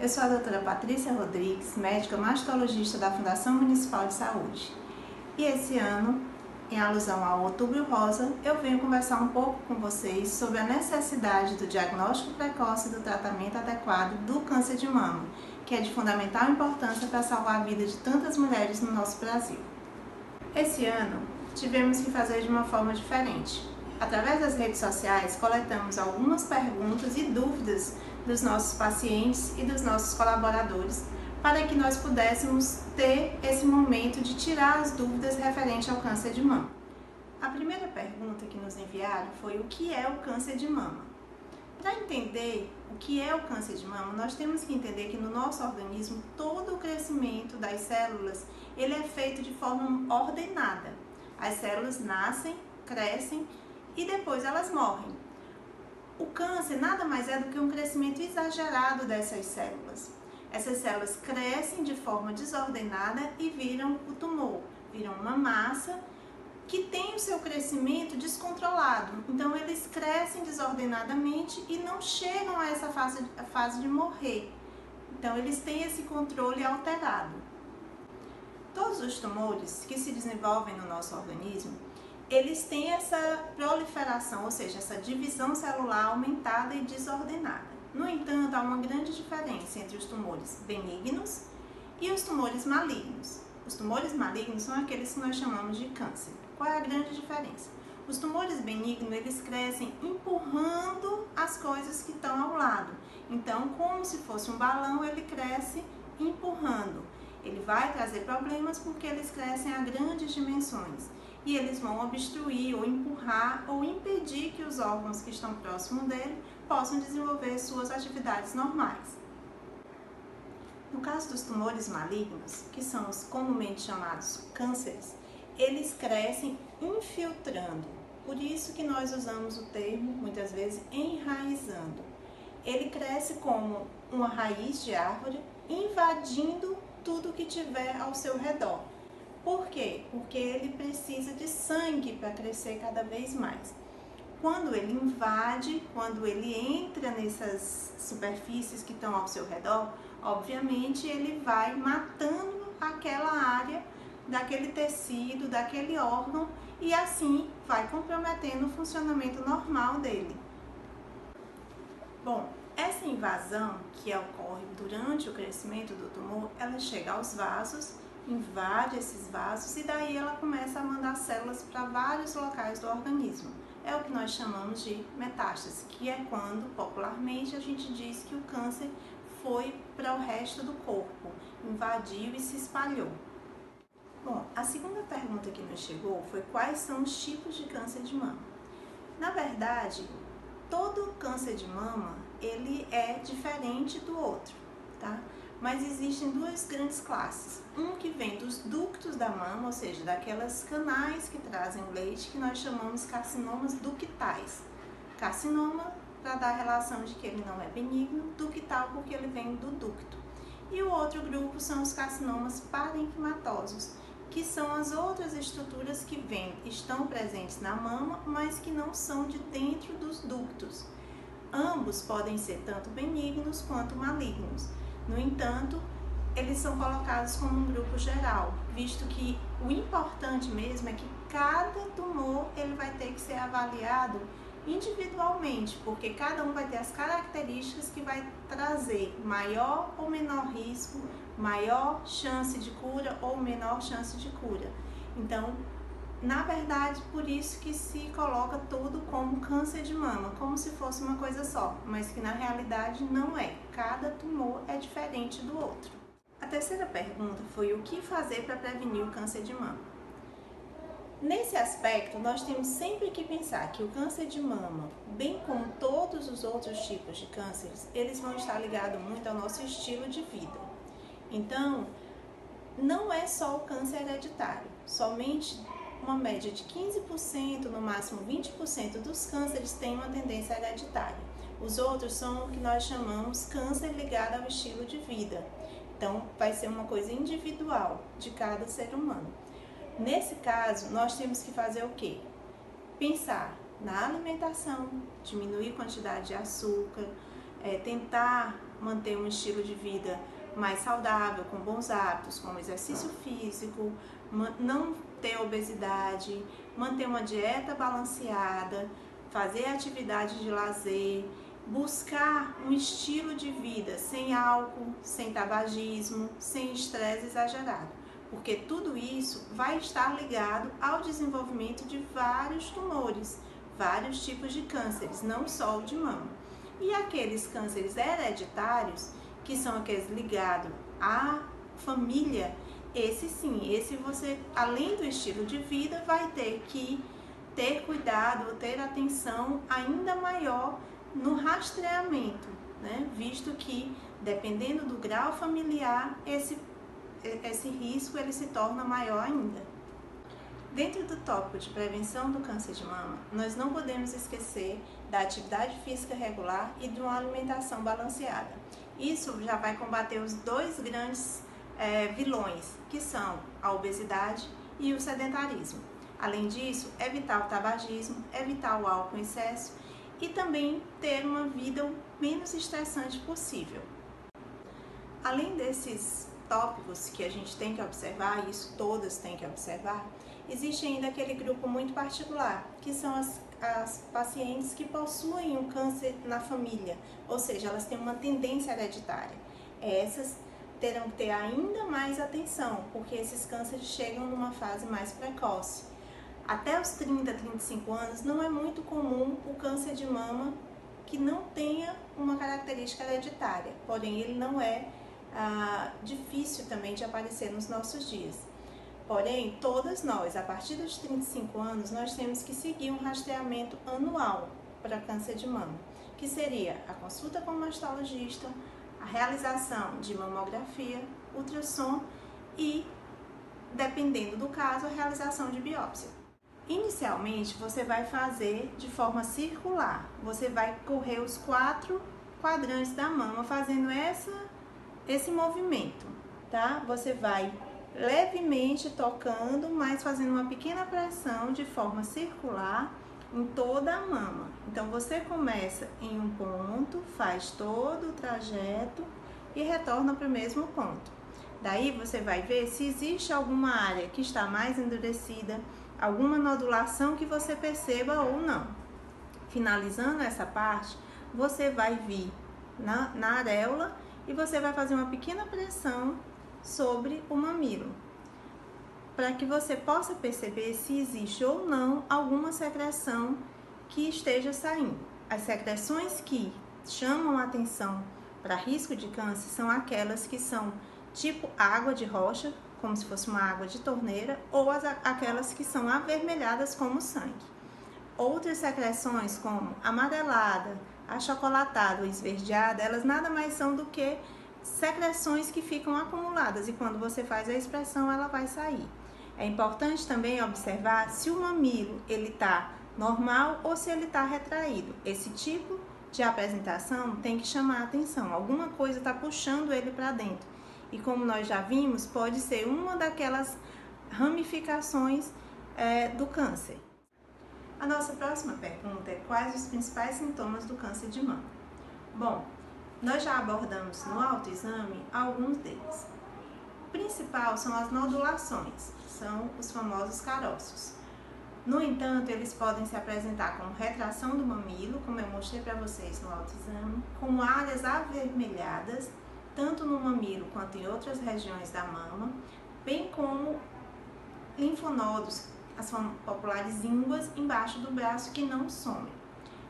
Eu sou a doutora Patrícia Rodrigues, médica mastologista da Fundação Municipal de Saúde. E esse ano, em alusão ao Outubro Rosa, eu venho conversar um pouco com vocês sobre a necessidade do diagnóstico precoce e do tratamento adequado do câncer de mama, que é de fundamental importância para salvar a vida de tantas mulheres no nosso Brasil. Esse ano, tivemos que fazer de uma forma diferente. Através das redes sociais, coletamos algumas perguntas e dúvidas dos nossos pacientes e dos nossos colaboradores para que nós pudéssemos ter esse momento de tirar as dúvidas referente ao câncer de mama. A primeira pergunta que nos enviaram foi: o que é o câncer de mama? Para entender o que é o câncer de mama, nós temos que entender que no nosso organismo todo o crescimento das células ele é feito de forma ordenada. As células nascem, crescem e depois elas morrem. O câncer nada mais é do que um crescimento exagerado dessas células. Essas células crescem de forma desordenada e viram o tumor, viram uma massa que tem o seu crescimento descontrolado. Então eles crescem desordenadamente e não chegam a essa fase de morrer. Então eles têm esse controle alterado. Todos os tumores que se desenvolvem no nosso organismo, eles têm essa proliferação, ou seja, essa divisão celular aumentada e desordenada. No entanto, há uma grande diferença entre os tumores benignos e os tumores malignos. Os tumores malignos são aqueles que nós chamamos de câncer. Qual é a grande diferença? Os tumores benignos, eles crescem empurrando as coisas que estão ao lado. Então, como se fosse um balão, ele cresce empurrando. Ele vai trazer problemas porque eles crescem a grandes dimensões. E eles vão obstruir ou empurrar ou impedir que os órgãos que estão próximos dele possam desenvolver suas atividades normais. No caso dos tumores malignos, que são os comumente chamados cânceres, eles crescem infiltrando. Por isso que nós usamos o termo, muitas vezes, enraizando. Ele cresce como uma raiz de árvore, invadindo tudo que tiver ao seu redor. Por quê? Porque ele precisa de sangue para crescer cada vez mais. Quando ele invade, quando ele entra nessas superfícies que estão ao seu redor, obviamente ele vai matando aquela área daquele tecido, daquele órgão e assim vai comprometendo o funcionamento normal dele. Bom, essa invasão que ocorre durante o crescimento do tumor, ela chega aos vasos, invade esses vasos e daí ela começa a mandar células para vários locais do organismo. É o que nós chamamos de metástase, que é quando, popularmente, a gente diz que o câncer foi para o resto do corpo, invadiu e se espalhou. Bom, a segunda pergunta que nos chegou foi: quais são os tipos de câncer de mama? Na verdade, todo câncer de mama, ele é diferente do outro, tá? Mas existem duas grandes classes. Um que vem dos ductos da mama, ou seja, daquelas canais que trazem o leite, que nós chamamos carcinomas ductais. Carcinoma, para dar a relação de que ele não é benigno, ductal porque ele vem do ducto. E o outro grupo são os carcinomas parenquimatosos, que são as outras estruturas que estão presentes na mama, mas que não são de dentro dos ductos. Ambos podem ser tanto benignos quanto malignos. No entanto, eles são colocados como um grupo geral, visto que o importante mesmo é que cada tumor ele vai ter que ser avaliado individualmente, porque cada um vai ter as características que vai trazer maior ou menor risco, maior chance de cura ou menor chance de cura. Então, na verdade, por isso que se coloca tudo como câncer de mama, como se fosse uma coisa só, mas que na realidade não é. Cada tumor é diferente do outro. A terceira pergunta foi: o que fazer para prevenir o câncer de mama? Nesse aspecto, nós temos sempre que pensar que o câncer de mama, bem como todos os outros tipos de cânceres, eles vão estar ligados muito ao nosso estilo de vida. Então, não é só o câncer hereditário, somente uma média de 15%, no máximo 20% dos cânceres têm uma tendência hereditária. Os outros são o que nós chamamos câncer ligado ao estilo de vida. Então, vai ser uma coisa individual de cada ser humano. Nesse caso, nós temos que fazer o quê? Pensar na alimentação, diminuir a quantidade de açúcar, tentar manter um estilo de vida mais saudável, com bons hábitos, como exercício físico, não ter obesidade, manter uma dieta balanceada, fazer atividade de lazer, buscar um estilo de vida sem álcool, sem tabagismo, sem estresse exagerado, porque tudo isso vai estar ligado ao desenvolvimento de vários tumores, vários tipos de cânceres, não só o de mama. E aqueles cânceres hereditários, que são aqueles ligados à família, esse sim, esse você, além do estilo de vida, vai ter que ter cuidado, ter atenção ainda maior no rastreamento, né? Visto que, dependendo do grau familiar, esse risco ele se torna maior ainda. Dentro do tópico de prevenção do câncer de mama, nós não podemos esquecer da atividade física regular e de uma alimentação balanceada. Isso já vai combater os dois grandes vilões, que são a obesidade e o sedentarismo. Além disso, evitar o tabagismo, evitar o álcool em excesso e também ter uma vida o menos estressante possível. Além desses tópicos que a gente tem que observar, isso todas têm que observar, existe ainda aquele grupo muito particular, que são as pacientes que possuem um câncer na família, ou seja, elas têm uma tendência hereditária. Essas terão que ter ainda mais atenção, porque esses cânceres chegam numa fase mais precoce. Até os 30, 35 anos não é muito comum o câncer de mama que não tenha uma característica hereditária, porém ele não é difícil também de aparecer nos nossos dias. Porém, todas nós, a partir dos 35 anos, nós temos que seguir um rastreamento anual para câncer de mama, que seria a consulta com o mastologista, a realização de mamografia, ultrassom e, dependendo do caso, a realização de biópsia. Inicialmente, você vai fazer de forma circular, você vai correr os 4 quadrantes da mama fazendo esse movimento, tá? Você vai levemente tocando, mas fazendo uma pequena pressão de forma circular em toda a mama. Então você começa em um ponto, faz todo o trajeto e retorna para o mesmo ponto. Daí você vai ver se existe alguma área que está mais endurecida, alguma nodulação que você perceba ou não. Finalizando essa parte, você vai vir na areola e você vai fazer uma pequena pressão sobre o mamilo, para que você possa perceber se existe ou não alguma secreção que esteja saindo. As secreções que chamam a atenção para risco de câncer são aquelas que são tipo água de rocha, como se fosse uma água de torneira, ou aquelas que são avermelhadas como sangue. Outras secreções, como amarelada, achocolatada ou esverdeada, elas nada mais são do que secreções que ficam acumuladas e quando você faz a expressão ela vai sair. É importante também observar se o mamilo ele está normal ou se ele está retraído. Esse tipo de apresentação tem que chamar a atenção, alguma coisa está puxando ele para dentro. E como nós já vimos, pode ser uma daquelas ramificações do câncer. A nossa próxima pergunta é: quais os principais sintomas do câncer de mama? Bom, nós já abordamos no autoexame alguns deles. O principal são as nodulações, são os famosos carócios. No entanto, eles podem se apresentar como retração do mamilo, como eu mostrei para vocês no autoexame, como áreas avermelhadas, tanto no mamilo quanto em outras regiões da mama, bem como linfonodos, as populares ínguas embaixo do braço que não somem.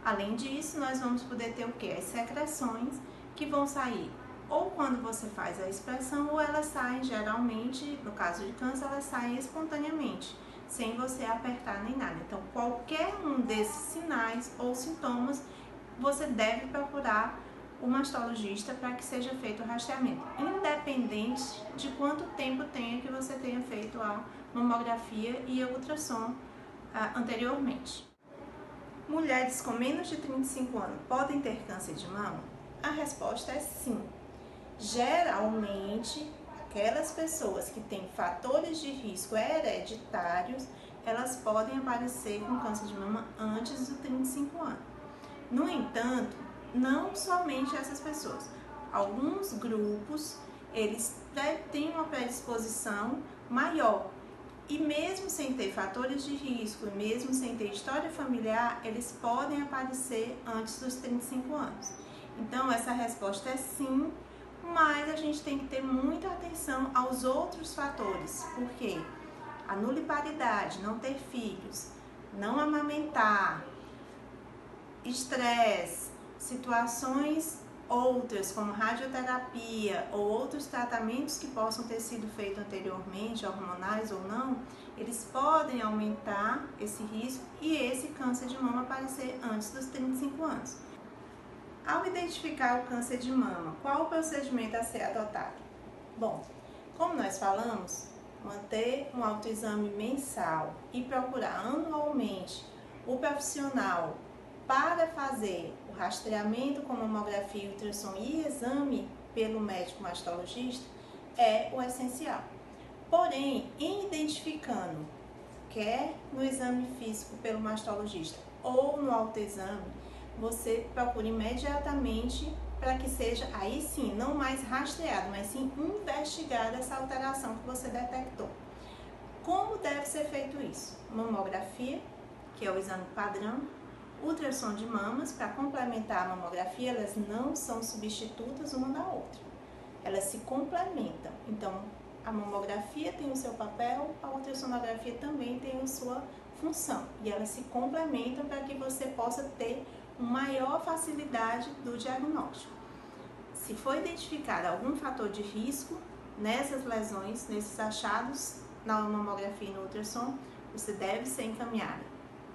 Além disso, nós vamos poder ter o quê? As secreções que vão sair ou quando você faz a expressão ou elas saem geralmente, no caso de câncer, elas saem espontaneamente, sem você apertar nem nada. Então, qualquer um desses sinais ou sintomas, você deve procurar o mastologista para que seja feito o rastreamento, independente de quanto tempo tenha que você tenha feito a mamografia e a ultrassom anteriormente. Mulheres com menos de 35 anos podem ter câncer de mama? A resposta é sim. Geralmente, aquelas pessoas que têm fatores de risco hereditários, elas podem aparecer com câncer de mama antes dos 35 anos. No entanto, não somente essas pessoas. Alguns grupos, eles têm uma predisposição maior. E mesmo sem ter fatores de risco, mesmo sem ter história familiar, eles podem aparecer antes dos 35 anos. Então, essa resposta é sim, mas a gente tem que ter muita atenção aos outros fatores. Por quê? A nuliparidade, não ter filhos, não amamentar, estresse, situações outras como radioterapia ou outros tratamentos que possam ter sido feitos anteriormente, hormonais ou não, eles podem aumentar esse risco e esse câncer de mama aparecer antes dos 35 anos. Ao identificar o câncer de mama, qual o procedimento a ser adotado? Bom, como nós falamos, manter um autoexame mensal e procurar anualmente o profissional para fazer o rastreamento com mamografia, ultrassom e exame pelo médico mastologista é o essencial. Porém, em identificando, quer no exame físico pelo mastologista ou no autoexame, você procura imediatamente para que seja, aí sim, não mais rastreado, mas sim investigada essa alteração que você detectou. Como deve ser feito isso? Mamografia, que é o exame padrão, ultrassom de mamas, para complementar a mamografia, elas não são substitutas uma da outra. Elas se complementam. Então, a mamografia tem o seu papel, a ultrassonografia também tem a sua função. E elas se complementam para que você possa ter uma maior facilidade do diagnóstico. Se for identificado algum fator de risco nessas lesões, nesses achados na mamografia e no ultrassom, você deve ser encaminhada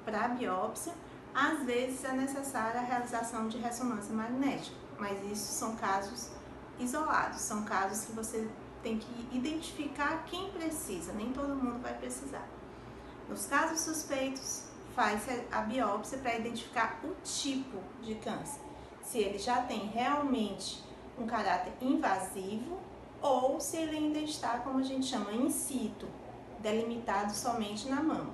para a biópsia. Às vezes é necessária a realização de ressonância magnética, mas isso são casos isolados, são casos que você tem que identificar quem precisa, nem todo mundo vai precisar. Nos casos suspeitos, faz a biópsia para identificar o tipo de câncer, se ele já tem realmente um caráter invasivo ou se ele ainda está, como a gente chama, in situ, delimitado somente na mama.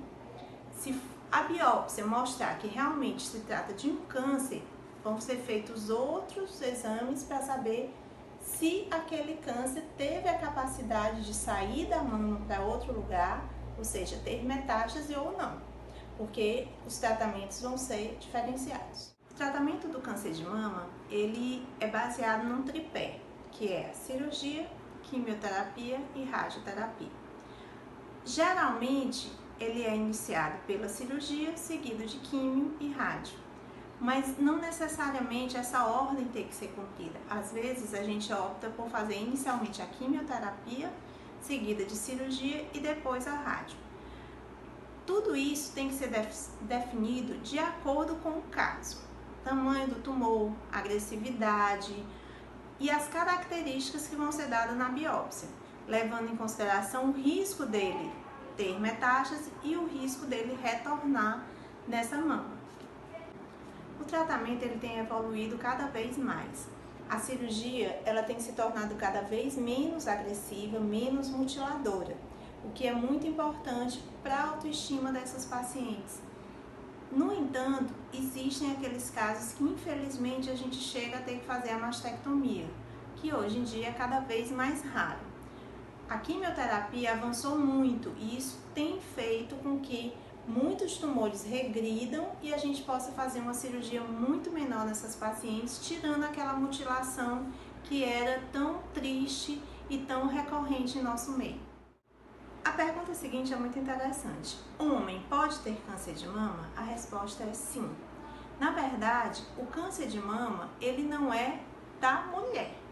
Se a biópsia mostrar que realmente se trata de um câncer, vão ser feitos outros exames para saber se aquele câncer teve a capacidade de sair da mama para outro lugar, ou seja, ter metástase ou não, porque os tratamentos vão ser diferenciados. O tratamento do câncer de mama, ele é baseado num tripé, que é a cirurgia, quimioterapia e radioterapia. Geralmente, ele é iniciado pela cirurgia, seguido de químio e rádio. Mas não necessariamente essa ordem tem que ser cumprida. Às vezes, a gente opta por fazer inicialmente a quimioterapia, seguida de cirurgia e depois a rádio. Tudo isso tem que ser definido de acordo com o caso. Tamanho do tumor, agressividade e as características que vão ser dadas na biópsia, levando em consideração o risco dele ter metástase e o risco dele retornar nessa mama. O tratamento ele tem evoluído cada vez mais. A cirurgia ela tem se tornado cada vez menos agressiva, menos mutiladora, o que é muito importante para a autoestima dessas pacientes. No entanto, existem aqueles casos que infelizmente a gente chega a ter que fazer a mastectomia, que hoje em dia é cada vez mais raro. A quimioterapia avançou muito e isso tem feito com que muitos tumores regridam e a gente possa fazer uma cirurgia muito menor nessas pacientes, tirando aquela mutilação que era tão triste e tão recorrente em nosso meio. A pergunta seguinte é muito interessante. Homem pode ter câncer de mama? A resposta é sim. Na verdade, o câncer de mama, ele não é da mulher.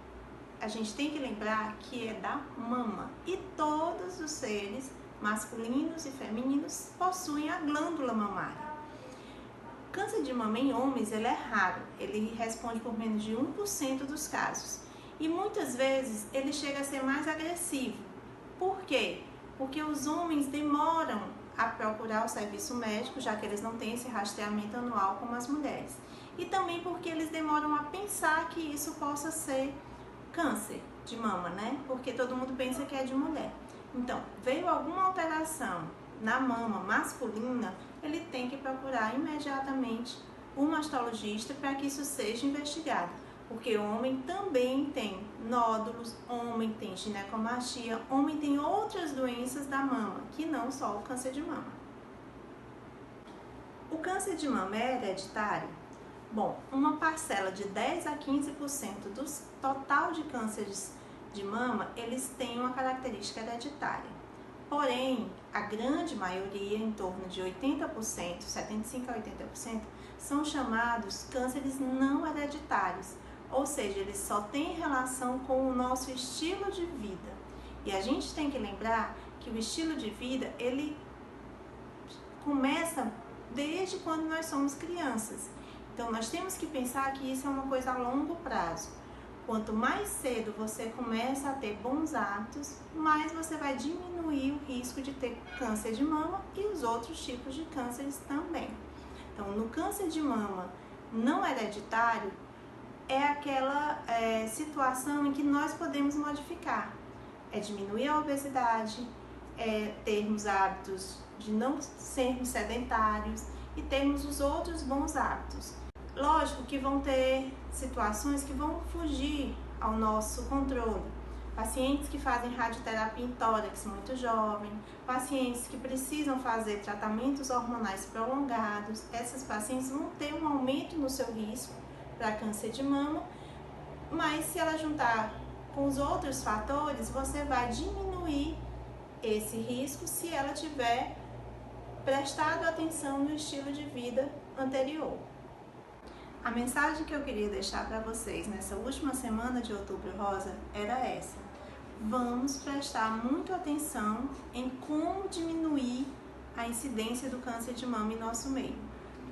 A gente tem que lembrar que é da mama e todos os seres masculinos e femininos possuem a glândula mamária. Câncer de mama em homens ele é raro, ele responde por menos de 1% dos casos e muitas vezes ele chega a ser mais agressivo. Por quê? Porque os homens demoram a procurar o serviço médico, já que eles não têm esse rastreamento anual como as mulheres. E também porque eles demoram a pensar que isso possa ser câncer de mama, né? Porque todo mundo pensa que é de mulher. Então, veio alguma alteração na mama masculina, ele tem que procurar imediatamente o mastologista para que isso seja investigado. Porque o homem também tem nódulos, homem tem ginecomastia, homem tem outras doenças da mama, que não só o câncer de mama. O câncer de mama é hereditário? Bom, uma parcela de 10 a 15% do total de cânceres de mama, eles têm uma característica hereditária. Porém, a grande maioria, em torno de 80%, 75% a 80%, são chamados cânceres não hereditários, ou seja, eles só têm relação com o nosso estilo de vida. E a gente tem que lembrar que o estilo de vida, ele começa desde quando nós somos crianças. Então, nós temos que pensar que isso é uma coisa a longo prazo. Quanto mais cedo você começa a ter bons hábitos, mais você vai diminuir o risco de ter câncer de mama e os outros tipos de cânceres também. Então, no câncer de mama não hereditário, é aquela situação em que nós podemos modificar. É diminuir a obesidade, é termos hábitos de não sermos sedentários e termos os outros bons hábitos. Lógico que vão ter situações que vão fugir ao nosso controle. Pacientes que fazem radioterapia em tórax muito jovem, pacientes que precisam fazer tratamentos hormonais prolongados, essas pacientes vão ter um aumento no seu risco para câncer de mama, mas se ela juntar com os outros fatores, você vai diminuir esse risco se ela tiver prestado atenção no estilo de vida anterior. A mensagem que eu queria deixar para vocês nessa última semana de Outubro Rosa era essa: vamos prestar muito atenção em como diminuir a incidência do câncer de mama em nosso meio.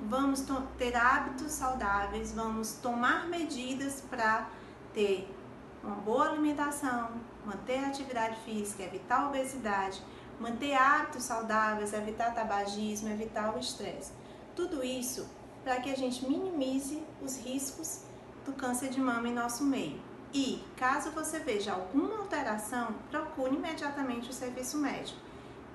Vamos ter hábitos saudáveis, vamos tomar medidas para ter uma boa alimentação, manter a atividade física, evitar a obesidade, manter hábitos saudáveis, evitar tabagismo, evitar o estresse. Tudo isso para que a gente minimize os riscos do câncer de mama em nosso meio. E, caso você veja alguma alteração, procure imediatamente o serviço médico.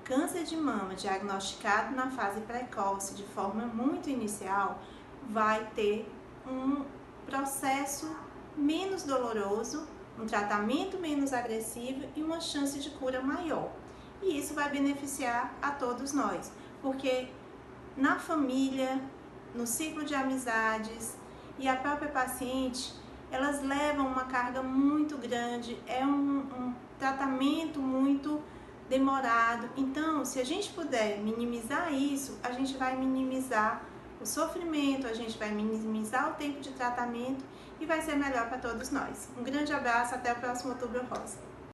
Câncer de mama diagnosticado na fase precoce, de forma muito inicial, vai ter um processo menos doloroso, um tratamento menos agressivo e uma chance de cura maior. E isso vai beneficiar a todos nós, porque na família, no ciclo de amizades e a própria paciente, elas levam uma carga muito grande, é um tratamento muito demorado. Então, se a gente puder minimizar isso, a gente vai minimizar o sofrimento, a gente vai minimizar o tempo de tratamento e vai ser melhor para todos nós. Um grande abraço, até o próximo Outubro Rosa.